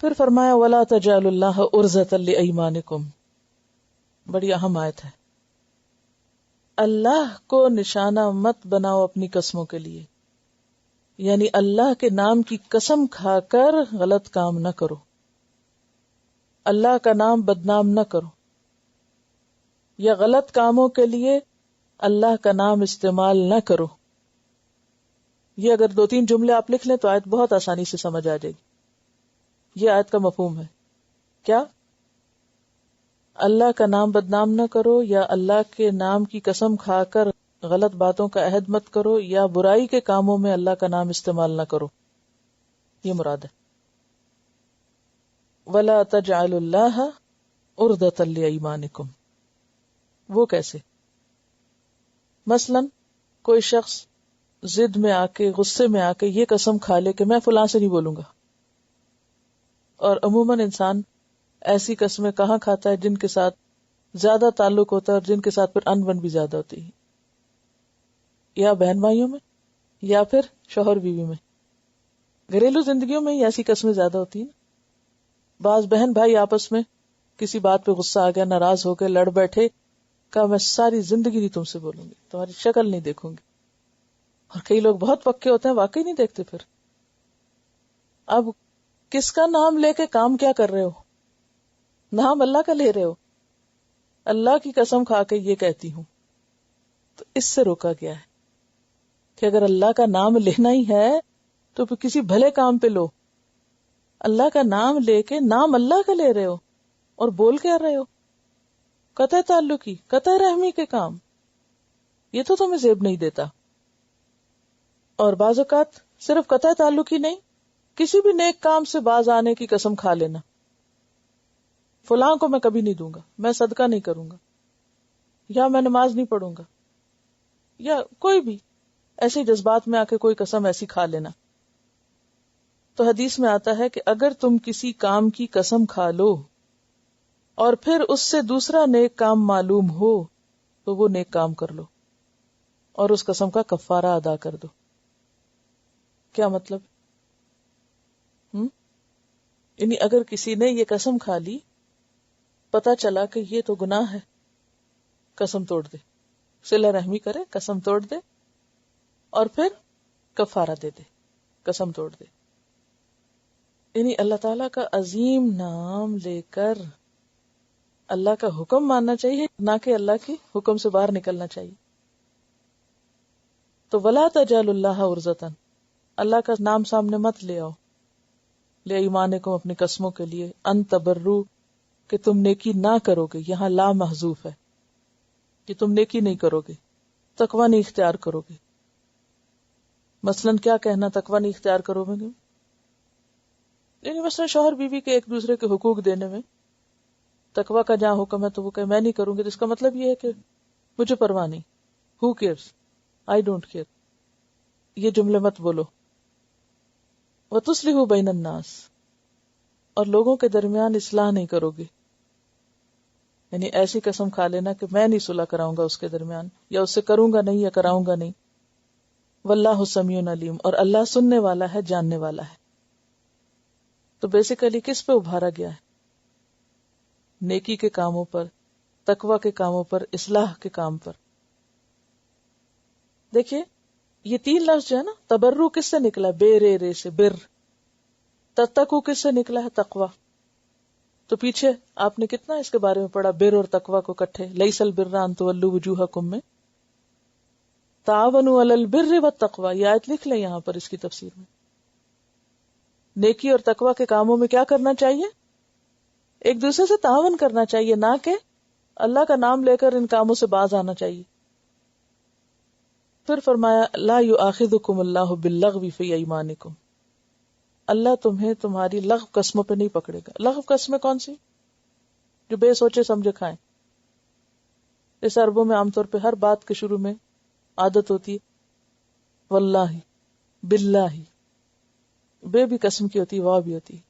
پھر فرمایا وَلَا تَجْعَلُوا اللَّهَ عُرْضَةً لِأَيْمَانِكُمْ، بڑی اہم آیت ہے. اللہ کو نشانہ مت بناؤ اپنی قسموں کے لیے، یعنی اللہ کے نام کی قسم کھا کر غلط کام نہ کرو، اللہ کا نام بدنام نہ کرو، یا غلط کاموں کے لیے اللہ کا نام استعمال نہ کرو. یہ اگر 2-3 جملے آپ لکھ لیں تو آیت بہت آسانی سے سمجھ آ جائے گی. یہ آیت کا مفہوم ہے کیا؟ اللہ کا نام بدنام نہ کرو، یا اللہ کے نام کی قسم کھا کر غلط باتوں کا عہد مت کرو، یا برائی کے کاموں میں اللہ کا نام استعمال نہ کرو. یہ مراد ہے. وَلَا تَجْعَلُوا اللَّهَ عُرْضَةً لِأَيْمَانِكُمْ. وہ کیسے؟ مثلا کوئی شخص ضد میں آ کے، غصے میں آ کے یہ قسم کھا لے کہ میں فلاں سے نہیں بولوں گا. اور عموماً انسان ایسی قسمیں کہاں کھاتا ہے جن کے ساتھ زیادہ تعلق ہوتا ہے اور جن کے ساتھ پھر انبن بھی زیادہ ہوتی ہے، یا بہن بھائیوں میں، یا پھر شوہر بیوی میں. گھریلو زندگیوں میں ہی ایسی قسمیں زیادہ ہوتی ہیں. بعض بہن بھائی آپس میں کسی بات پہ غصہ آ گیا، ناراض ہو کے لڑ بیٹھے، کہا میں ساری زندگی نہیں تم سے بولوں گی، تمہاری شکل نہیں دیکھوں گی. اور کئی لوگ بہت پکے ہوتے ہیں، واقعی نہیں دیکھتے. پھر اب کس کا نام لے کے کام کیا کر رہے ہو؟ نام اللہ کا لے رہے ہو. اللہ کی قسم کھا کے یہ کہتی ہوں. تو اس سے روکا گیا ہے کہ اگر اللہ کا نام لینا ہی ہے تو پھر کسی بھلے کام پہ لو. اللہ کا نام لے کے نام اللہ کا لے رہے ہو اور بول کیا رہے ہو؟ قطع تعلقی، قطع رحمی کے کام. یہ تو تمہیں زیب نہیں دیتا. اور بعض اوقات صرف قطع تعلق ہی نہیں، کسی بھی نیک کام سے باز آنے کی قسم کھا لینا. فلاں کو میں کبھی نہیں دوں گا، میں صدقہ نہیں کروں گا، یا میں نماز نہیں پڑھوں گا، یا کوئی بھی ایسے جذبات میں آ کے کوئی قسم ایسی کھا لینا. تو حدیث میں آتا ہے کہ اگر تم کسی کام کی قسم کھا لو اور پھر اس سے دوسرا نیک کام معلوم ہو تو وہ نیک کام کر لو اور اس قسم کا کفارہ ادا کر دو. کیا مطلب؟ یعنی اگر کسی نے یہ قسم کھا لی، پتا چلا کہ یہ تو گناہ ہے، قسم توڑ دے، صلہ رحمی کرے، قسم توڑ دے، اور پھر کفارہ دے دے، قسم توڑ دے. یعنی اللہ تعالیٰ کا عظیم نام لے کر اللہ کا حکم ماننا چاہیے، نہ کہ اللہ کے حکم سے باہر نکلنا چاہیے. تو وَلَا تَجْعَلُوا اللَّهَ عُرْضَةً، اللہ کا نام سامنے مت لے آؤ، لے ایمانکم، اپنی قسموں کے لیے، ان تبرو، کہ تم نیکی نہ کرو گے. یہاں لا محذوف ہے کہ تم نیکی نہیں کرو گے، تقوی نہیں اختیار کرو گے. مثلاً کیا کہنا تقوی نہیں اختیار کرو گے؟ یعنی مثلا شوہر بیوی کے ایک دوسرے کے حقوق دینے میں تقوی کا جہاں حکم ہے تو وہ کہ میں نہیں کروں گی، تو اس کا مطلب یہ ہے کہ مجھے پرواہ نہیں، who cares، I don't care. یہ جملے مت بولو. وَتُصْلِحُوا بَيْنَ النَّاسِ، اور لوگوں کے درمیان اصلاح نہیں کرو گے. یعنی ایسی قسم کھا لینا کہ میں نہیں صلح کراؤں گا اس کے درمیان، یا اس سے کروں گا نہیں، یا کراؤں گا نہیں. واللہ سمیع علیم، اور اللہ سننے والا ہے، جاننے والا ہے. تو بیسیکلی کس پہ ابھارا گیا ہے؟ نیکی کے کاموں پر، تقوی کے کاموں پر، اصلاح کے کام پر. دیکھیے یہ 3 لفظ جو ہے نا، تبرو کس سے نکلا؟ بے رے رے سے، بر. تتقو کس سے نکلا ہے؟ تقوی. تو پیچھے آپ نے کتنا اس کے بارے میں پڑھا، بر اور تقوی کو کٹھے. لیس البر ان تولوا وجوہکم میں تعاونوا علی البر والتقوی. یہ آیت لکھ لیں یہاں پر اس کی تفسیر میں. نیکی اور تقوی کے کاموں میں کیا کرنا چاہیے؟ ایک دوسرے سے تعاون کرنا چاہیے، نہ کہ اللہ کا نام لے کر ان کاموں سے باز آنا چاہیے. پھر فرمایا لا یؤاخذکم اللہ باللغو فی ایمانکم، اللہ تمہیں تمہاری لغو قسموں پہ نہیں پکڑے گا. لغو قسمیں کون سی؟ جو بے سوچے سمجھے کھائیں. اس عربوں میں عام طور پہ ہر بات کے شروع میں عادت ہوتی ہے واللہ، باللہ. بے بھی قسم کی ہوتی ہے، واو بھی ہوتی ہے،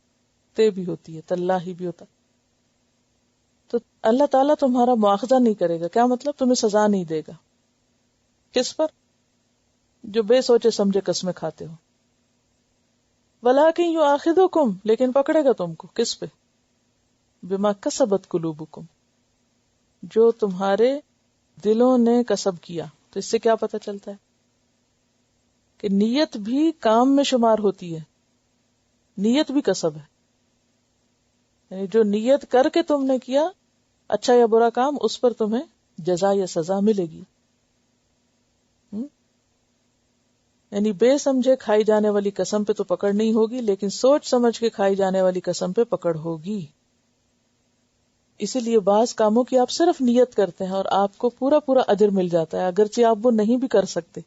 تے بھی ہوتی ہے، تاللہ بھی ہوتا. تو اللہ تعالیٰ تمہارا مواخذہ نہیں کرے گا. کیا مطلب؟ تمہیں سزا نہیں دے گا. کس پر؟ جو بے سوچے سمجھے قسمیں کھاتے ہو. وَلَٰكِن يُؤَاخِذُكُم، لیکن پکڑے گا تم کو کس پہ؟ بِمَا کَسَبَتْ قُلُوبُكُم، جو تمہارے دلوں نے کسب کیا. تو اس سے کیا پتہ چلتا ہے کہ نیت بھی کام میں شمار ہوتی ہے، نیت بھی کسب ہے. یعنی جو نیت کر کے تم نے کیا اچھا یا برا کام، اس پر تمہیں جزا یا سزا ملے گی. یعنی بے سمجھے کھائی جانے والی قسم پہ تو پکڑ نہیں ہوگی، لیکن سوچ سمجھ کے کھائی جانے والی قسم پہ پکڑ ہوگی. اسی لیے بعض کاموں کی آپ صرف نیت کرتے ہیں اور آپ کو پورا پورا اجر مل جاتا ہے، اگرچہ آپ وہ نہیں بھی کر سکتے.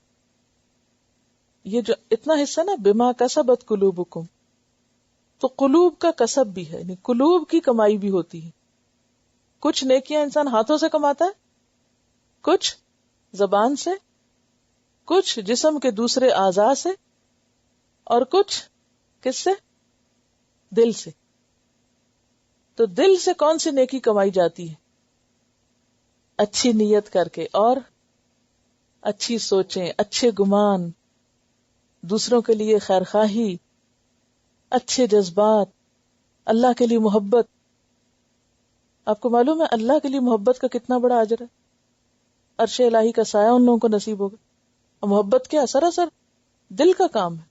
یہ جو اتنا حصہ نا بما کسبت قلوبکم، تو قلوب کا کسب بھی ہے، یعنی قلوب کی کمائی بھی ہوتی ہے. کچھ نیکیاں انسان ہاتھوں سے کماتا ہے، کچھ زبان سے، کچھ جسم کے دوسرے اعضاء سے، اور کچھ کس سے؟ دل سے. تو دل سے کون سی نیکی کمائی جاتی ہے؟ اچھی نیت کر کے، اور اچھی سوچیں، اچھے گمان، دوسروں کے لیے خیرخواہی، اچھے جذبات، اللہ کے لیے محبت. آپ کو معلوم ہے اللہ کے لیے محبت کا کتنا بڑا اجر ہے؟ عرش الہی کا سایہ ان لوگوں کو نصیب ہوگا. اور محبت کیا سراسر دل کا کام ہے.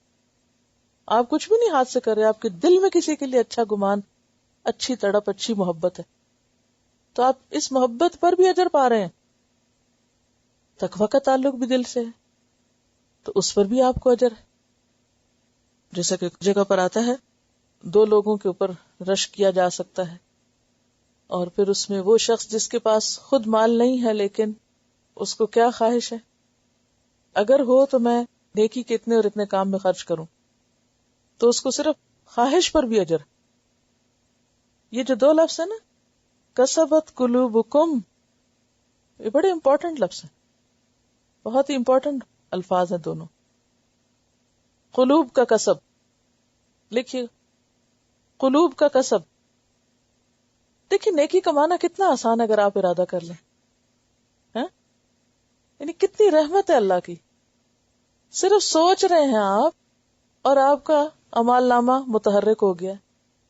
آپ کچھ بھی نہیں ہاتھ سے کر رہے، آپ کے دل میں کسی کے لیے اچھا گمان، اچھی تڑپ، اچھی محبت ہے، تو آپ اس محبت پر بھی اجر پا رہے ہیں. تقویٰ کا تعلق بھی دل سے ہے تو اس پر بھی آپ کو اجر ہے. جیسا کہ جگہ پر آتا ہے 2 لوگوں کے اوپر رشک کیا جا سکتا ہے، اور پھر اس میں وہ شخص جس کے پاس خود مال نہیں ہے لیکن اس کو کیا خواہش ہے، اگر ہو تو میں نیکی کے اتنے اور اتنے کام میں خرچ کروں، تو اس کو صرف خواہش پر بھی اجر. یہ جو 2 لفظ ہیں نا، کسبت قلوبکم، یہ بڑے امپورٹنٹ لفظ ہیں، بہت ہی امپورٹنٹ الفاظ ہیں دونوں. قلوب کا کسب، لکھیے قلوب کا کسب. دیکھیے نیکی کمانا کتنا آسان ہے اگر آپ ارادہ کر لیں. یعنی کتنی رحمت ہے اللہ کی. صرف سوچ رہے ہیں آپ اور آپ کا اعمال نامہ متحرک ہو گیا،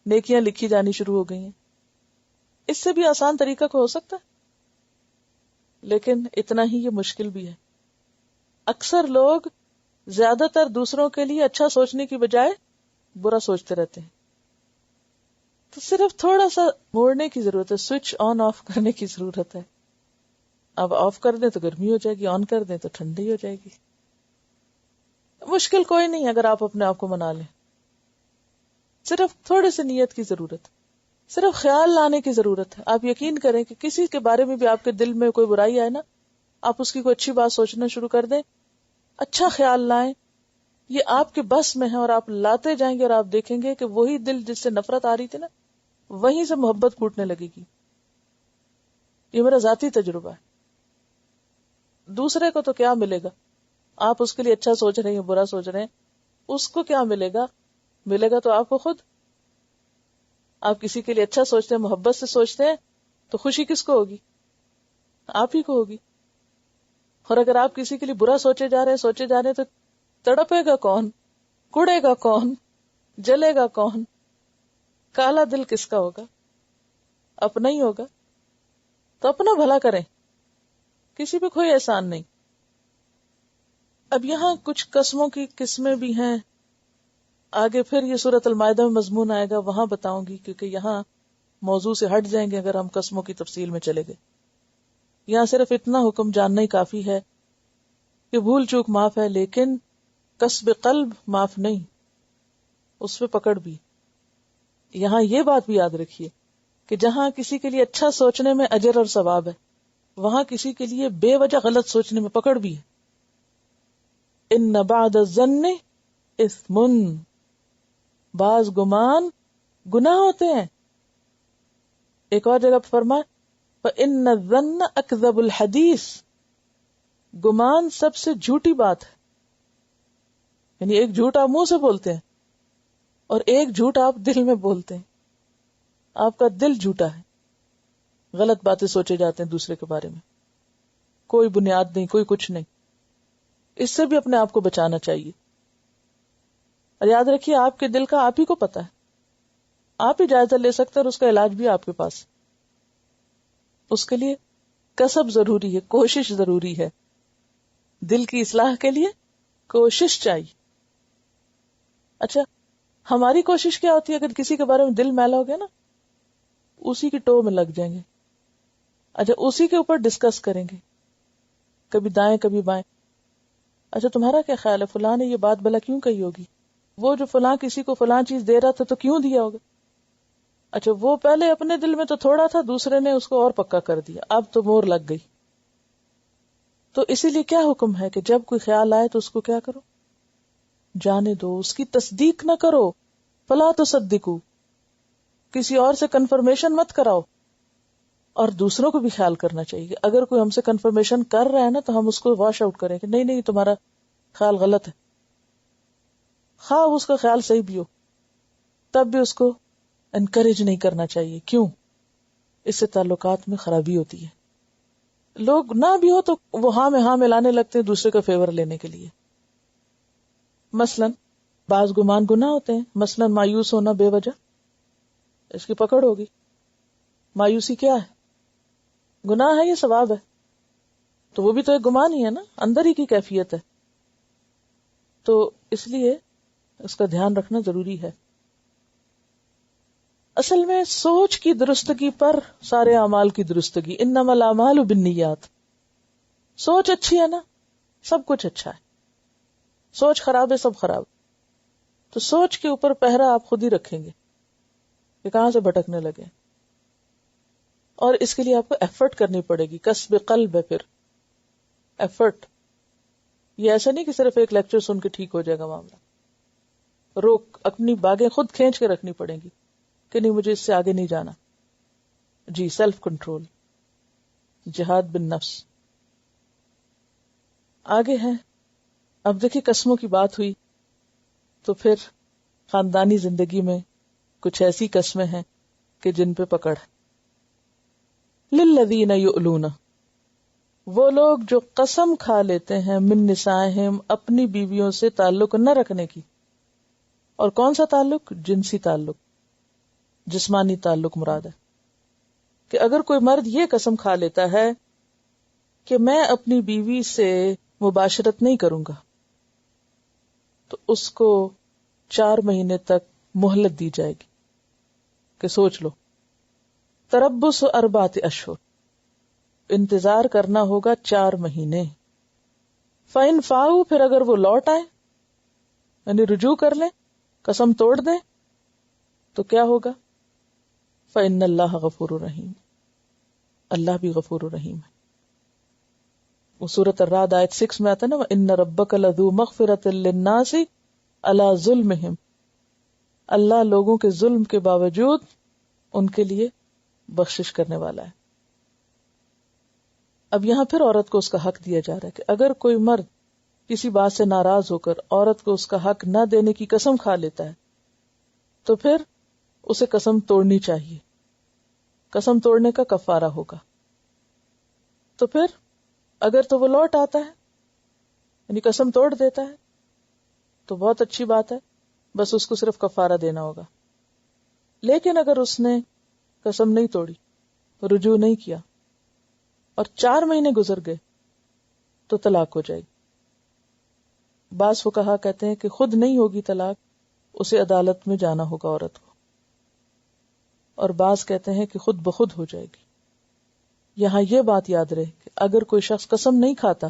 نیکیاں لکھی جانی شروع ہو گئی ہیں. اس سے بھی آسان طریقہ کو ہو سکتا ہے، لیکن اتنا ہی یہ مشکل بھی ہے. اکثر لوگ زیادہ تر دوسروں کے لیے اچھا سوچنے کی بجائے برا سوچتے رہتے ہیں. تو صرف تھوڑا سا موڑنے کی ضرورت ہے، سوئچ آن آف کرنے کی ضرورت ہے. اب آف کر دیں تو گرمی ہو جائے گی، آن کر دیں تو ٹھنڈی ہو جائے گی. مشکل کوئی نہیں اگر آپ اپنے آپ کو منا لیں. صرف تھوڑے سے نیت کی ضرورت، صرف خیال لانے کی ضرورت ہے. آپ یقین کریں کہ کسی کے بارے میں بھی آپ کے دل میں کوئی برائی آئے نا، آپ اس کی کوئی اچھی بات سوچنا شروع کر دیں، اچھا خیال لائیں. یہ آپ کے بس میں ہے اور آپ لاتے جائیں گے اور آپ دیکھیں گے کہ وہی دل جس سے نفرت آ رہی تھی نا، وہیں سے محبت پھوٹنے لگے گی. یہ میرا ذاتی تجربہ ہے. دوسرے کو تو کیا ملے گا؟ آپ اس کے لیے اچھا سوچ رہے ہیں، برا سوچ رہے ہیں، اس کو کیا ملے گا؟ ملے گا تو آپ کو خود. آپ کسی کے لیے اچھا سوچتے ہیں، محبت سے سوچتے ہیں، تو خوشی کس کو ہوگی؟ آپ ہی کو ہوگی. اور اگر آپ کسی کے لیے برا سوچے جا رہے ہیں تو تڑپے گا کون؟ کڑے گا کون؟ جلے گا کون؟ کالا دل کس کا ہوگا؟ اپنا ہی ہوگا. تو اپنا بھلا کریں، کسی پہ کوئی احسان نہیں. اب یہاں کچھ قسموں کی قسمیں بھی ہیں، آگے پھر یہ سورۃ المائدہ میں مضمون آئے گا، وہاں بتاؤں گی، کیونکہ یہاں موضوع سے ہٹ جائیں گے اگر ہم قسموں کی تفصیل میں چلے گئے. یہاں صرف اتنا حکم جاننا ہی کافی ہے کہ بھول چوک معاف ہے، لیکن قصب قلب معاف نہیں، اس پہ پکڑ بھی. یہاں یہ بات بھی یاد رکھیے کہ جہاں کسی کے لیے اچھا سوچنے میں اجر اور ثواب ہے، وہاں کسی کے لیے بے وجہ غلط سوچنے میں پکڑ بھی ہے. ان بعد الظن اثم، بعض گمان گناہ ہوتے ہیں. ایک اور جگہ فرمایا فإن الظن اکذب الحدیث، گمان سب سے جھوٹی بات ہے. یعنی ایک جھوٹ آپ منہ سے بولتے ہیں اور ایک جھوٹ آپ دل میں بولتے ہیں. آپ کا دل جھوٹا ہے، غلط باتیں سوچے جاتے ہیں دوسرے کے بارے میں، کوئی بنیاد نہیں، کوئی کچھ نہیں. اس سے بھی اپنے آپ کو بچانا چاہیے. اور یاد رکھیے آپ کے دل کا آپ ہی کو پتا ہے، آپ ہی جائزہ لے سکتے ہیں، اور اس کا علاج بھی آپ کے پاس. اس کے لیے کسب ضروری ہے، کوشش ضروری ہے. دل کی اصلاح کے لیے کوشش چاہیے. اچھا، ہماری کوشش کیا ہوتی ہے؟ اگر کسی کے بارے میں دل میلا ہو گیا نا، اسی کی ٹو میں لگ جائیں گے. اچھا، اسی کے اوپر ڈسکس کریں گے، کبھی دائیں کبھی بائیں. اچھا تمہارا کیا خیال ہے فلاں نے یہ بات بھلا کیوں کہی ہوگی؟ وہ جو فلاں کسی کو فلاں چیز دے رہا تھا تو کیوں دیا ہوگا؟ اچھا، وہ پہلے اپنے دل میں تو تھوڑا تھا، دوسرے نے اس کو اور پکا کر دیا، اب تو مور لگ گئی. تو اسی لیے کیا حکم ہے کہ جب کوئی خیال آئے تو اس کو کیا کرو؟ جانے دو، اس کی تصدیق نہ کرو. فلا تصدقوا، کسی اور سے کنفرمیشن مت کراؤ. اور دوسروں کو بھی خیال کرنا چاہیے، اگر کوئی ہم سے کنفرمیشن کر رہا ہے نا تو ہم اس کو واش آؤٹ کریں کہ نہیں نہیں تمہارا خیال غلط ہے. خواہ اس کا خیال صحیح بھی ہو، تب بھی اس کو انکریج نہیں کرنا چاہیے. کیوں؟ اس سے تعلقات میں خرابی ہوتی ہے. لوگ نہ بھی ہو تو وہ ہاں میں ہاں ملانے لگتے ہیں دوسرے کا فیور لینے کے لیے. مثلاً بعض گمان گناہ ہوتے ہیں، مثلاً مایوس ہونا بے وجہ، اس کی پکڑ ہوگی. مایوسی کیا ہے؟ گناہ ہے یا ثواب ہے؟ تو وہ بھی تو ایک گمان ہی ہے نا، اندر ہی کی کیفیت ہے. تو اس لیے اس کا دھیان رکھنا ضروری ہے. اصل میں سوچ کی درستگی پر سارے اعمال کی درستگی. انما الاعمال بالنیات. سوچ اچھی ہے نا، سب کچھ اچھا ہے. سوچ خراب ہے، سب خراب. تو سوچ کے اوپر پہرا آپ خود ہی رکھیں گے کہ کہاں سے بھٹکنے لگے. اور اس کے لیے آپ کو ایفرٹ کرنی پڑے گی. کسب قلب ہے پھر ایفرٹ. یہ ایسا نہیں کہ صرف ایک لیکچر سن کے ٹھیک ہو جائے گا معاملہ. روک، اپنی باگیں خود کھینچ کے رکھنی پڑیں گی کہ نہیں مجھے اس سے آگے نہیں جانا. جی، سیلف کنٹرول، جہاد بالنفس. آگے ہے. اب دیکھیں قسموں کی بات ہوئی تو پھر خاندانی زندگی میں کچھ ایسی قسمیں ہیں کہ جن پہ پکڑ ہے. للذین یؤلون، وہ لوگ جو قسم کھا لیتے ہیں من نسائہم، اپنی بیویوں سے تعلق نہ رکھنے کی. اور کون سا تعلق؟ جنسی تعلق، جسمانی تعلق مراد ہے. کہ اگر کوئی مرد یہ قسم کھا لیتا ہے کہ میں اپنی بیوی سے مباشرت نہیں کروں گا، تو اس کو 4 مہینے تک مہلت دی جائے گی کہ سوچ لو. تربص 4 اشہر، انتظار کرنا ہوگا 4 مہینے. فَإِنْ فَاؤُوا، پھر اگر وہ لوٹ آئے یعنی رجوع کر لیں، قسم توڑ دیں، تو کیا ہوگا؟ فَإِنَّ اللَّهَ غَفُورٌ رَحِيمٌ، اللہ بھی غفور الرحیم ہے. وہ سورۃ الرعد آیت 6 میں آتا ہے نا، وَإِنَّ رَبَّكَ لَذُو مَغْفِرَةٍ لِلنَّاسِ عَلَى ظُلْمِهِمْ، اللہ لوگوں کے ظلم کے باوجود ان کے لیے بخشش کرنے والا ہے. اب یہاں پھر عورت کو اس کا حق دیا جا رہا ہے کہ اگر کوئی مرد کسی بات سے ناراض ہو کر عورت کو اس کا حق نہ دینے کی قسم کھا لیتا ہے تو پھر اسے قسم توڑنی چاہیے. قسم توڑنے کا کفارہ ہوگا. تو پھر اگر تو وہ لوٹ آتا ہے یعنی قسم توڑ دیتا ہے تو بہت اچھی بات ہے، بس اس کو صرف کفارہ دینا ہوگا. لیکن اگر اس نے قسم نہیں توڑی، رجوع نہیں کیا اور 4 مہینے گزر گئے تو طلاق ہو جائے گی. بعض فقہا کہتے ہیں کہ خود نہیں ہوگی طلاق، اسے عدالت میں جانا ہوگا عورت کو. اور بعض کہتے ہیں کہ خود بخود ہو جائے گی. یہاں یہ بات یاد رہے کہ اگر کوئی شخص قسم نہیں کھاتا،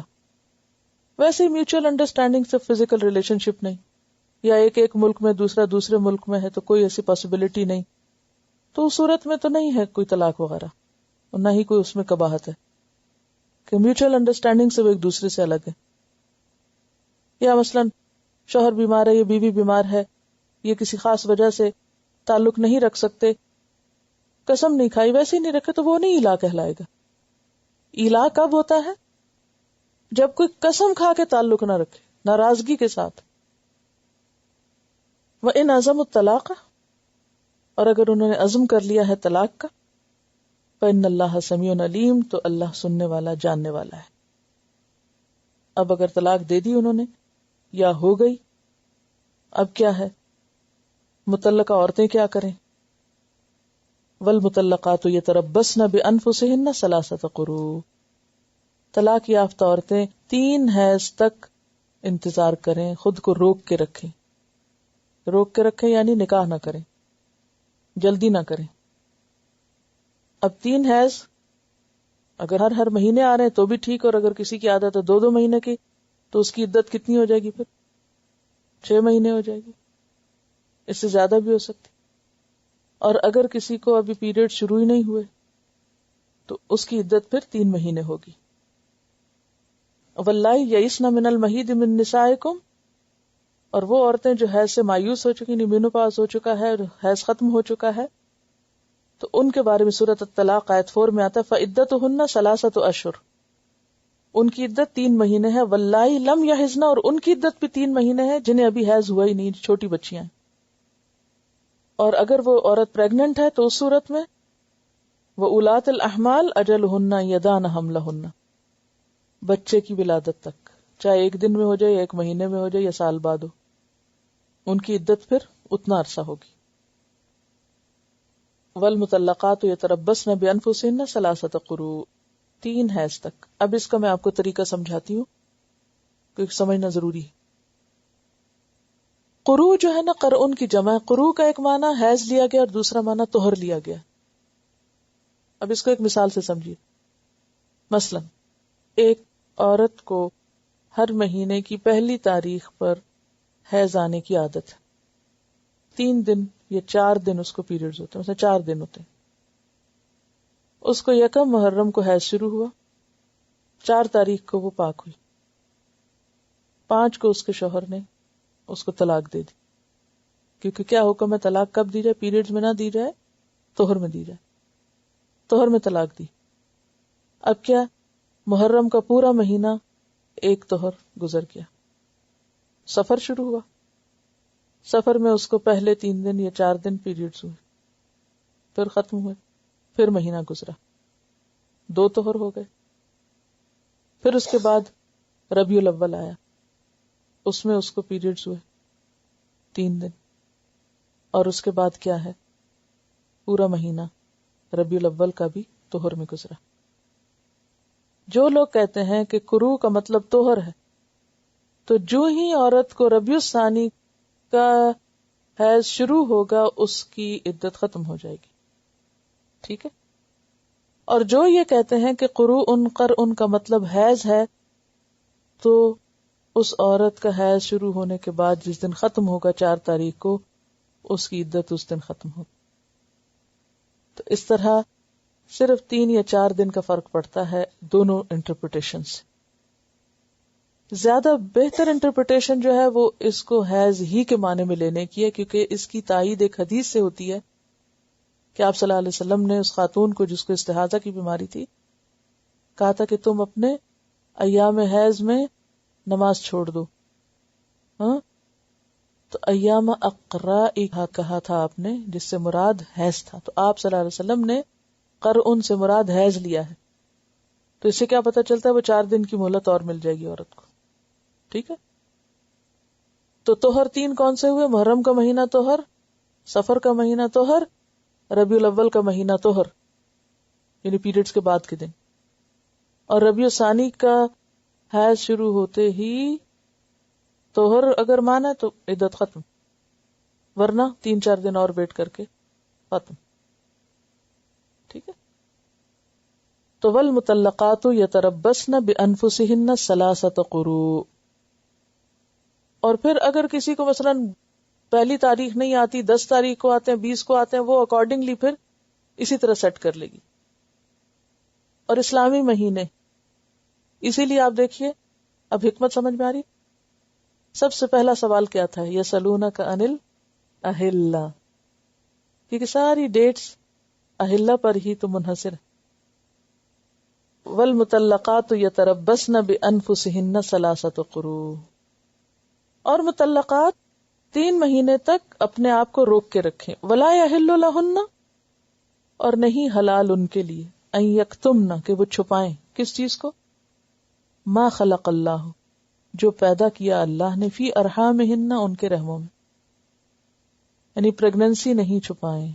ویسے ہی میوچل انڈرسٹینڈنگ سے فزیکل ریلیشن شپ نہیں، یا ایک ملک میں دوسرا دوسرے ملک میں ہے تو کوئی ایسی پاسبلٹی نہیں، تو اس صورت میں تو نہیں ہے کوئی طلاق وغیرہ، اور نہ ہی کوئی اس میں قباحت ہے کہ میوچل انڈرسٹینڈنگ سے وہ ایک دوسرے سے الگ ہے. یا مثلا شوہر بیمار ہے یا بیوی بیمار ہے، یہ کسی خاص وجہ سے تعلق نہیں رکھ سکتے، قسم نہیں کھائی، ویسے ہی نہیں رکھے، تو وہ نہیں ایلا کہلائے گا. ایلا کب ہوتا ہے؟ جب کوئی قسم کھا کے تعلق نہ رکھے، ناراضگی کے ساتھ. وَإِنْ عَزَمُوا الطَّلَاقَ، اور اگر انہوں نے عزم کر لیا ہے طلاق کا، فَإِنَّ اللَّهَ سَمِيعٌ عَلِيمٌ، تو اللہ سننے والا جاننے والا ہے. اب اگر طلاق دے دی انہوں نے یا ہو گئی اب کیا ہے، مطلقہ عورتیں کیا کریں؟ والمطلقات یتربصن بانفسہن ثلاثۃ قروء، طلاق یافتہ عورتیں 3 حیض تک انتظار کریں، خود کو روک کے رکھیں. روک کے رکھیں یعنی نکاح نہ کریں، جلدی نہ کریں. اب 3 حیض اگر ہر مہینے آ رہے ہیں تو بھی ٹھیک، اور اگر کسی کی عادت ہے 2 مہینے کی تو اس کی عدت کتنی ہو جائے گی؟ پھر 6 مہینے ہو جائے گی، اس سے زیادہ بھی ہو سکتی. اور اگر کسی کو ابھی پیریڈ شروع ہی نہیں ہوئے تو اس کی عدت پھر 3 مہینے ہوگی. واللائي يئسن من المحيض من نسائكم، اور وہ عورتیں جو حیض سے مایوس ہو چکی، مینوپاز ہو چکا ہے، حیض ختم ہو چکا ہے، تو ان کے بارے میں سورۃ الطلاق آیت 4 میں آتا ہے فعدتهن 3 اشہر، ان کی عدت 3 مہینے ہے. واللائي لم يحضن، اور ان کی عدت بھی 3 مہینے ہے جنہیں ابھی حیض ہوا ہی نہیں، چھوٹی بچیاں ہیں. اور اگر وہ عورت پریگننٹ ہے تو اس صورت میں وَأُولَاتِ الْأَحْمَالِ أَجَلُهُنَّ يَضَعْنَ حَمْلَهُنَّ، بچے کی ولادت تک، چاہے 1 دن میں ہو جائے یا 1 مہینے میں ہو جائے یا سال بعد ہو، ان کی عدت پھر اتنا عرصہ ہوگی. وَالْمُطَلَّقَاتُ يَتَرَبَّصْنَ بِأَنفُسِهِنَّ 3 قُرُوء، 3 حیض تک. اب اس کا میں آپ کو طریقہ سمجھاتی ہوں کیونکہ سمجھنا ضروری ہے. قروء جو ہے نا، قرء کی جمع ہے. قروء کا ایک معنی حیض لیا گیا اور دوسرا معنی طہر لیا گیا. اب اس کو ایک مثال سے سمجھیے. مثلا ایک عورت کو ہر مہینے کی پہلی تاریخ پر حیض آنے کی عادت ہے. 3 دن یا 4 دن اس کو پیریڈز ہوتے ہیں، مثلا 4 دن ہوتے ہیں. اس کو 1 محرم کو حیض شروع ہوا، 4 تاریخ کو وہ پاک ہوئی، 5 کو اس کے شوہر نے اس کو طلاق دے دی. کیونکہ کیا حکم ہے، طلاق کب دی جائے؟ پیریڈز میں نہ دی جائے، طہر میں دی جائے. طہر میں طلاق دی. اب کیا، محرم کا پورا مہینہ 1 طہر گزر گیا، سفر شروع ہوا، سفر میں اس کو پہلے 3 دن یا 4 دن پیریڈز ہوئے، پھر ختم ہوئے، پھر مہینہ گزرا، 2 طہر ہو گئے. پھر اس کے بعد ربیع الاول آیا، اس میں اس کو پیریڈز ہوئے 3 دن، اور اس کے بعد کیا ہے، پورا مہینہ ربیع الاول کا بھی طہر میں گزرا. جو لوگ کہتے ہیں کہ قروء کا مطلب طہر ہے، تو جو ہی عورت کو ربیع الثانی کا حیض شروع ہوگا اس کی عدت ختم ہو جائے گی. ٹھیک ہے. اور جو یہ کہتے ہیں کہ قروء قرء کا مطلب حیض ہے، تو اس عورت کا حیض شروع ہونے کے بعد جس دن ختم ہوگا 4 تاریخ کو، اس کی عدت اس دن ختم ہوگی. تو اس طرح صرف 3 یا 4 دن کا فرق پڑتا ہے دونوں انٹرپریٹیشن سے. زیادہ بہتر انٹرپریٹیشن جو ہے وہ اس کو حیض ہی کے معنی میں لینے کی ہے، کیونکہ اس کی تائید ایک حدیث سے ہوتی ہے کہ آپ صلی اللہ علیہ وسلم نے اس خاتون کو جس کو استحاضہ کی بیماری تھی کہا تھا کہ تم اپنے ایام حیض میں نماز چھوڑ دو. ہاں، تو ایام اقراء کہا تھا آپ نے، جس سے مراد حیض تھا. تو آپ صلی اللہ علیہ وسلم نے قرء سے مراد حیض لیا ہے. تو اس سے کیا پتہ چلتا ہے، وہ 4 دن کی مہلت اور مل جائے گی عورت کو. ٹھیک ہے. تو طہر 3 کون سے ہوئے؟ محرم کا مہینہ طہر، سفر کا مہینہ طہر، ربیع الاول کا مہینہ طہر یعنی پیریڈز کے بعد کے دن، اور ربیع الثانی کا حیض شروع ہوتے ہی طہر اگر مانا تو عدت ختم، ورنہ 3-4 دن اور ویٹ کر کے ختم. ٹھیک ہے. تو والمطلقات یتربصن بانفسہن 3 قروء. اور پھر اگر کسی کو مثلا پہلی تاریخ نہیں آتی، 10 تاریخ کو آتے ہیں، 20 کو آتے ہیں، وہ اکارڈنگلی پھر اسی طرح سیٹ کر لے گی. اور اسلامی مہینے، اسی لیے آپ دیکھیے اب حکمت سمجھ میں آ رہی. سب سے پہلا سوال کیا تھا؟ یسألونک عن الاہلہ، کیونکہ ساری ڈیٹس اہلہ پر ہی تو منحصر ہے. والمطلقات یتربصن بانفسہن 3 قروء. اور مطلقات 3 مہینے تک اپنے آپ کو روک کے رکھیں. ولا یحل لہن، اور نہیں حلال ان کے لیے، ان یکتمن، کہ وہ چھپائیں. کس چیز کو؟ ما خلق اللہ، جو پیدا کیا اللہ نے، فی ارحامہن، ان کے رحموں میں. یعنی پریگننسی نہیں چھپائیں.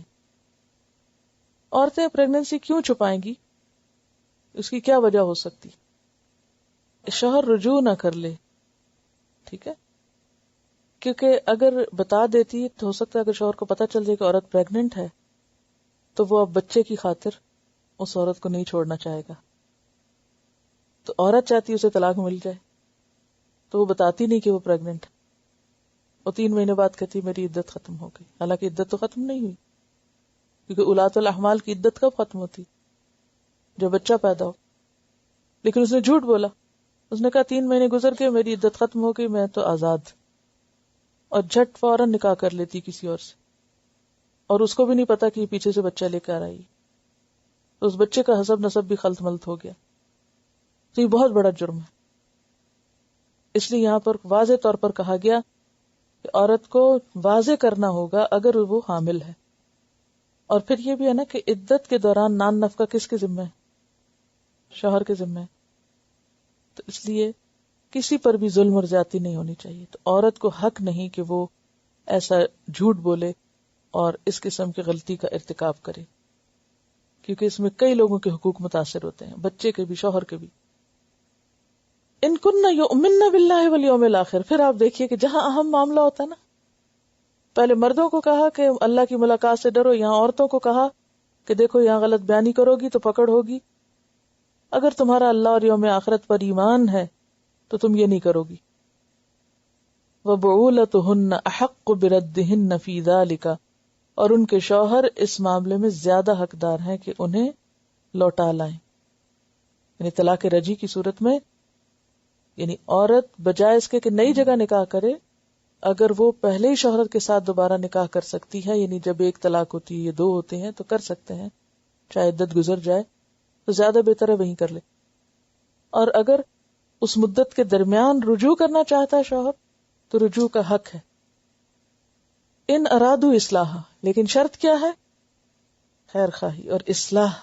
عورتیں پریگننسی کیوں چھپائیں گی؟ اس کی کیا وجہ ہو سکتی؟ شوہر رجوع نہ کر لے، ٹھیک ہے، کیونکہ اگر بتا دیتی تو ہو سکتا ہے اگر شوہر کو پتا چل جائے کہ عورت پریگننٹ ہے تو وہ اب بچے کی خاطر اس عورت کو نہیں چھوڑنا چاہے گا. تو عورت چاہتی اسے طلاق مل جائے تو وہ بتاتی نہیں کہ وہ پریگننٹ ہے، اور 3 مہینے بعد کہتی میری عدت ختم ہو گئی، حالانکہ عدت تو ختم نہیں ہوئی، کیونکہ اولاد الاحمال کی عدت کب ختم ہوتی؟ جب بچہ پیدا ہو. لیکن اس نے جھوٹ بولا، اس نے کہا 3 مہینے گزر کے میری عدت ختم ہو گئی، میں تو آزاد، اور جھٹ فوراً نکاح کر لیتی کسی اور سے، اور اس کو بھی نہیں پتا کہ یہ پیچھے سے بچہ لے کر آئی، تو اس بچے کا حسب نسب بھی خلط ملط ہو گیا. تو یہ بہت بڑا جرم ہے. اس لیے یہاں پر واضح طور پر کہا گیا کہ عورت کو واضح کرنا ہوگا اگر وہ حامل ہے. اور پھر یہ بھی ہے نا کہ عدت کے دوران نان نفقہ کس کے ذمہ ہے؟ شوہر کے ذمہ ہے. تو اس لیے کسی پر بھی ظلم اور زیادتی نہیں ہونی چاہیے. تو عورت کو حق نہیں کہ وہ ایسا جھوٹ بولے اور اس قسم کی غلطی کا ارتکاب کرے، کیونکہ اس میں کئی لوگوں کے حقوق متاثر ہوتے ہیں، بچے کے بھی، شوہر کے بھی. ان کنن یؤمن باللہ والیوم الآخر. پھر آپ دیکھیے کہ جہاں اہم معاملہ ہوتا ہے نا، پہلے مردوں کو کہا کہ اللہ کی ملاقات سے ڈرو، یہاں عورتوں کو کہا کہ دیکھو یہاں غلط بیانی کرو گی تو پکڑ ہوگی، اگر تمہارا اللہ اور یوم آخرت پر ایمان ہے تو تم یہ نہیں کرو گی. وَبُعُولَتُهُنَّ أَحَقُّ بِرَدِّهِنَّ فِي ذَلِكَ. اور ان کے شوہر اس معاملے میں زیادہ حقدار ہیں کہ انہیں لوٹا لائیں. یعنی طلاق رجعی کی صورت میں، یعنی عورت بجائے اس کے کہ نئی جگہ نکاح کرے، اگر وہ پہلے ہی شوہر کے ساتھ دوبارہ نکاح کر سکتی ہے، یعنی جب ایک طلاق ہوتی ہے یا 2 ہوتے ہیں تو کر سکتے ہیں، چاہے عدت گزر جائے تو زیادہ بہتر ہے وہیں کر لے. اور اگر اس مدت کے درمیان رجوع کرنا چاہتا ہے شوہر تو رجوع کا حق ہے. ان ارادو اصلاح، لیکن شرط کیا ہے؟ خیر خواہی اور اصلاح،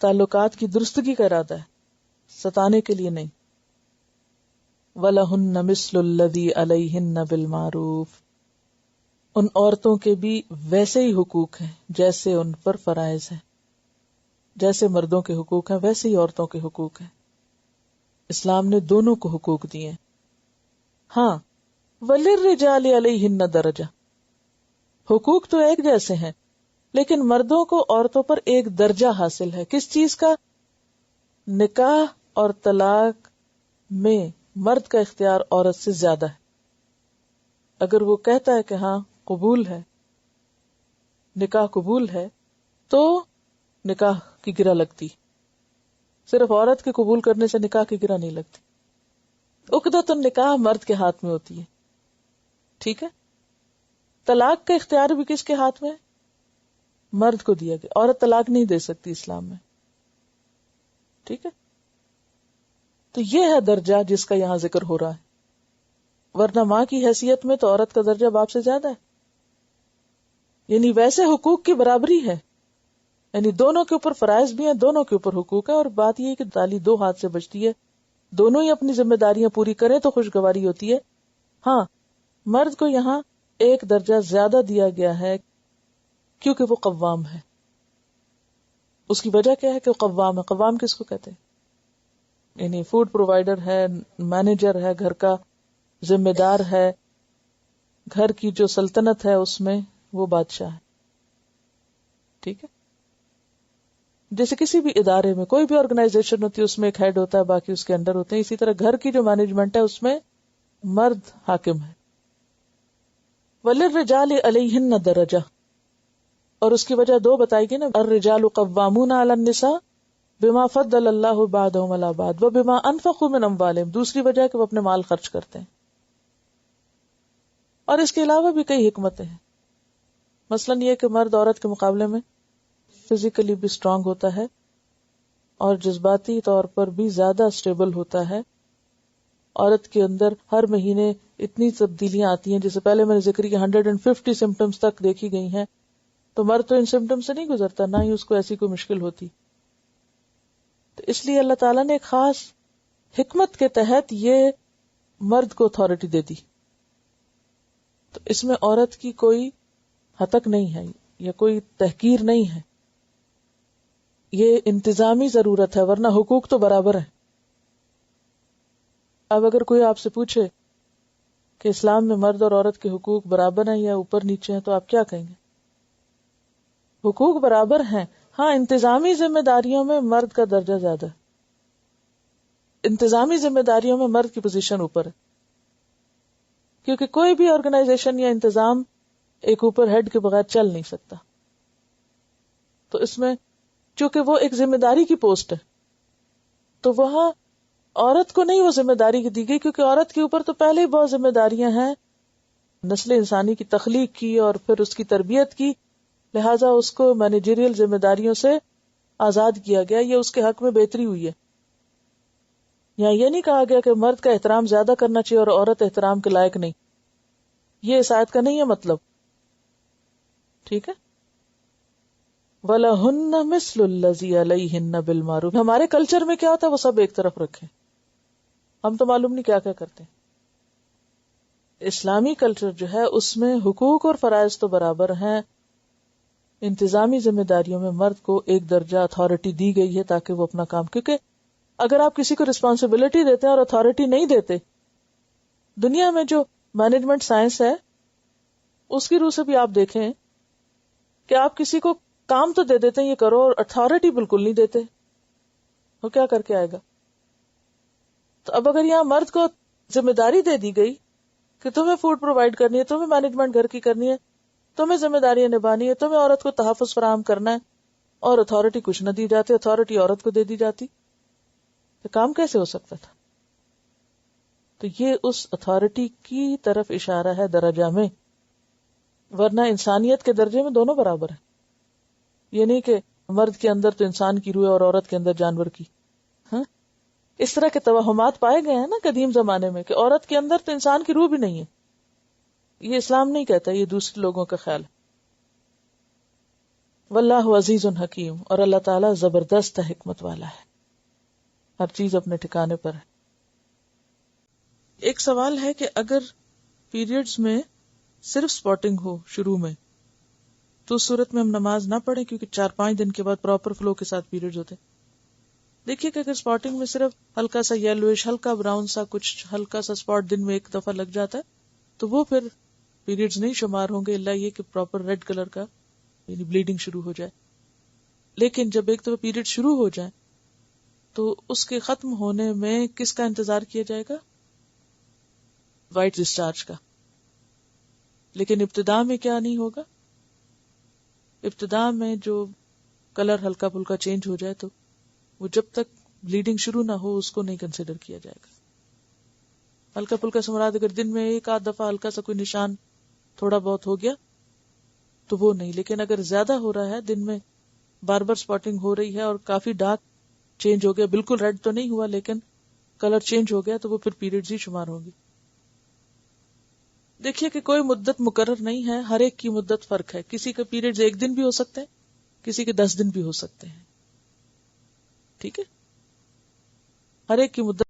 تعلقات کی درستگی کا ارادہ ہے، ستانے کے لیے نہیں. وَلَهُنَّ مِثْلُ الَّذِي عَلَيْهِنَّ بِالْمَعْرُوفِ. ان عورتوں کے بھی ویسے ہی حقوق ہیں جیسے ان پر فرائض ہیں. جیسے مردوں کے حقوق ہیں ویسے ہی عورتوں کے حقوق ہیں. اسلام نے دونوں کو حقوق دیے ہیں. ہاں، وَلِلرِّجَالِ عَلَيْهِنَّ دَرَجَةٌ. حقوق تو ایک جیسے ہیں، لیکن مردوں کو عورتوں پر ایک درجہ حاصل ہے. کس چیز کا؟ نکاح اور طلاق میں مرد کا اختیار عورت سے زیادہ ہے. اگر وہ کہتا ہے کہ ہاں قبول ہے، نکاح قبول ہے، تو نکاح کی گرہ لگتی. صرف عورت کے قبول کرنے سے نکاح کی گرہ نہیں لگتی. عقدۃ النکاح مرد کے ہاتھ میں ہوتی ہے، ٹھیک ہے. طلاق کا اختیار بھی کس کے ہاتھ میں ہے؟ مرد کو دیا گیا. عورت طلاق نہیں دے سکتی اسلام میں، ٹھیک ہے. تو یہ ہے درجہ جس کا یہاں ذکر ہو رہا ہے. ورنہ ماں کی حیثیت میں تو عورت کا درجہ باپ سے زیادہ ہے. یعنی ویسے حقوق کی برابری ہے، یعنی دونوں کے اوپر فرائض بھی ہیں، دونوں کے اوپر حقوق ہے. اور بات یہ ہے کہ تالی 2 ہاتھ سے بجتی ہے، دونوں ہی اپنی ذمہ داریاں پوری کریں تو خوشگواری ہوتی ہے. ہاں، مرد کو یہاں ایک درجہ زیادہ دیا گیا ہے کیونکہ وہ قوام ہے. اس کی وجہ کیا ہے کہ وہ قوام ہے. قوام کس کو کہتے ہیں؟ یعنی فوڈ پرووائڈر ہے، مینیجر ہے، گھر کا ذمہ دار ہے، گھر کی جو سلطنت ہے اس میں وہ بادشاہ ہے، ٹھیک ہے. جیسے کسی بھی ادارے میں کوئی بھی آرگنائزیشن ہوتی ہے، اس میں ایک ہیڈ ہوتا ہے، باقی اس کے انڈر ہوتے ہیں. اسی طرح گھر کی جو مینجمنٹ ہے اس میں مرد حاکم ہے. وَلِلرِّجَالِ عَلَيْهِنَّ دَرَجَةٌ. اور اس کی وجہ 2 بتائی گئی نا، الرجال قوامون علی النساء بما فضل اللہ بعضهم علی بعض وبما انفقوا من اموالهم. دوسری وجہ کہ وہ اپنے مال خرچ کرتے ہیں. اور اس کے علاوہ بھی کئی حکمتیں ہیں. مثلاً یہ کہ مرد عورت کے مقابلے میں فزیکلی بھی اسٹرانگ ہوتا ہے اور جذباتی طور پر بھی زیادہ اسٹیبل ہوتا ہے. عورت کے اندر ہر مہینے اتنی تبدیلیاں آتی ہیں، جیسے پہلے میں نے ذکر کیا 150 سمپٹمز تک دیکھی گئی ہیں. تو مرد تو ان سمپٹم سے نہیں گزرتا، نہ ہی اس کو ایسی کوئی مشکل ہوتی. تو اس لیے اللہ تعالیٰ نے ایک خاص حکمت کے تحت یہ مرد کو اتھارٹی دے دی. تو اس میں عورت کی کوئی ہتک نہیں ہے، یا کوئی تحقیر نہیں ہے، یہ انتظامی ضرورت ہے، ورنہ حقوق تو برابر ہے. اب اگر کوئی آپ سے پوچھے کہ اسلام میں مرد اور عورت کے حقوق برابر ہیں یا اوپر نیچے ہیں، تو آپ کیا کہیں گے؟ حقوق برابر ہیں، ہاں انتظامی ذمہ داریوں میں مرد کا درجہ زیادہ ہے، انتظامی ذمہ داریوں میں مرد کی پوزیشن اوپر ہے، کیونکہ کوئی بھی آرگنائزیشن یا انتظام ایک اوپر ہیڈ کے بغیر چل نہیں سکتا. تو اس میں چونکہ وہ ایک ذمہ داری کی پوسٹ ہے، تو وہاں عورت کو نہیں وہ ذمہ داری دی گئی، کیونکہ عورت کے اوپر تو پہلے ہی بہت ذمہ داریاں ہیں نسل انسانی کی تخلیق کی اور پھر اس کی تربیت کی، لہٰذا اس کو مینیجریل ذمہ داریوں سے آزاد کیا گیا، یہ اس کے حق میں بہتری ہوئی ہے. یہاں یہ نہیں کہا گیا کہ مرد کا احترام زیادہ کرنا چاہیے اور عورت احترام کے لائق نہیں، یہ اس آیت کا نہیں ہے مطلب. ٹھیک ہے. وَلَهُنَّ مِثْلُ الَّذِي عَلَيْهِنَّ بِالْمَعْرُوفِ. ہمارے کلچر میں کیا ہوتا ہے وہ سب ایک طرف رکھیں، ہم تو معلوم نہیں کیا کیا کرتے ہیں. اسلامی کلچر جو ہے اس میں حقوق اور فرائض تو برابر ہیں، انتظامی ذمہ داریوں میں مرد کو ایک درجہ اتھارٹی دی گئی ہے تاکہ وہ اپنا کام، کیونکہ اگر آپ کسی کو رسپانسبلٹی دیتے ہیں اور اتھارٹی نہیں دیتے، دنیا میں جو مینجمنٹ سائنس ہے اس کی روح سے بھی آپ دیکھیں کہ آپ کسی کو کام تو دے دیتے ہیں یہ کرو، اور اتھارٹی بالکل نہیں دیتے، وہ کیا کر کے آئے گا؟ تو اب اگر یہاں مرد کو ذمہ داری دے دی گئی کہ تمہیں فوڈ پرووائڈ کرنی ہے، تمہیں مینجمنٹ گھر کی کرنی ہے، تمہیں ذمہ داریاں نبھانی ہے، تمہیں عورت کو تحفظ فراہم کرنا ہے، اور اتھارٹی کچھ نہ دی جاتی، اتھارٹی عورت کو دے دی جاتی، تو کام کیسے ہو سکتا تھا؟ تو یہ اس اتھارٹی کی طرف اشارہ ہے درجہ میں، ورنہ انسانیت کے درجے میں دونوں برابر ہیں. یہ نہیں کہ مرد کے اندر تو انسان کی روح ہے اور عورت کے اندر جانور کی. ہاں اس طرح کے توہمات پائے گئے ہیں نا قدیم زمانے میں کہ عورت کے اندر تو انسان کی روح بھی نہیں ہے. یہ اسلام نہیں کہتا، یہ دوسرے لوگوں کا خیال ہے. واللہ عزیز حکیم، اور اللہ تعالیٰ زبردست حکمت والا ہے، ہر چیز اپنے ٹھکانے پر ہے. ایک سوال ہے کہ اگر پیریڈز میں صرف سپاٹنگ ہو شروع میں تو اس صورت میں ہم نماز نہ پڑھیں، کیونکہ 4-5 دن کے بعد پراپر فلو کے ساتھ پیریڈز ہوتے. دیکھیے کہ اگر سپاٹنگ میں صرف ہلکا سا یلوش، ہلکا براؤن سا کچھ ہلکا سا سپاٹ دن میں ایک دفعہ لگ جاتا ہے تو وہ پھر پیریڈز نہیں شمار ہوں گے، اللہ یہ کہ پراپر ریڈ کلر کا یعنی بلیڈنگ شروع ہو جائے. لیکن جب ایک دفعہ پیریڈ شروع ہو جائے تو اس کے ختم ہونے میں کس کا انتظار کیا جائے گا؟ وائٹ ڈسچارج کا. لیکن ابتدا میں کیا نہیں ہوگا؟ ابتدا میں جو کلر ہلکا پھلکا چینج ہو جائے تو وہ جب تک بلیڈنگ شروع نہ ہو اس کو نہیں کنسیڈر کیا جائے گا. ہلکا پھلکا سے مراد اگر دن میں ایک آدھ دفعہ ہلکا سا کوئی نشان تھوڑا بہت ہو گیا تو وہ نہیں. لیکن اگر زیادہ ہو رہا ہے، دن میں بار بار سپاٹنگ ہو رہی ہے اور کافی ڈارک چینج ہو گیا، بالکل ریڈ تو نہیں ہوا لیکن کلر چینج ہو گیا، تو وہ پھر پیریڈز ہی شمار ہوں گی. دیکھیے کہ کوئی مدت مقرر نہیں ہے، ہر ایک کی مدت فرق ہے. کسی کا پیریڈز 1 دن بھی ہو سکتے ہیں، کسی کے 10 دن بھی ہو سکتے ہیں. ٹھیک ہے، ہر ایک کی مدت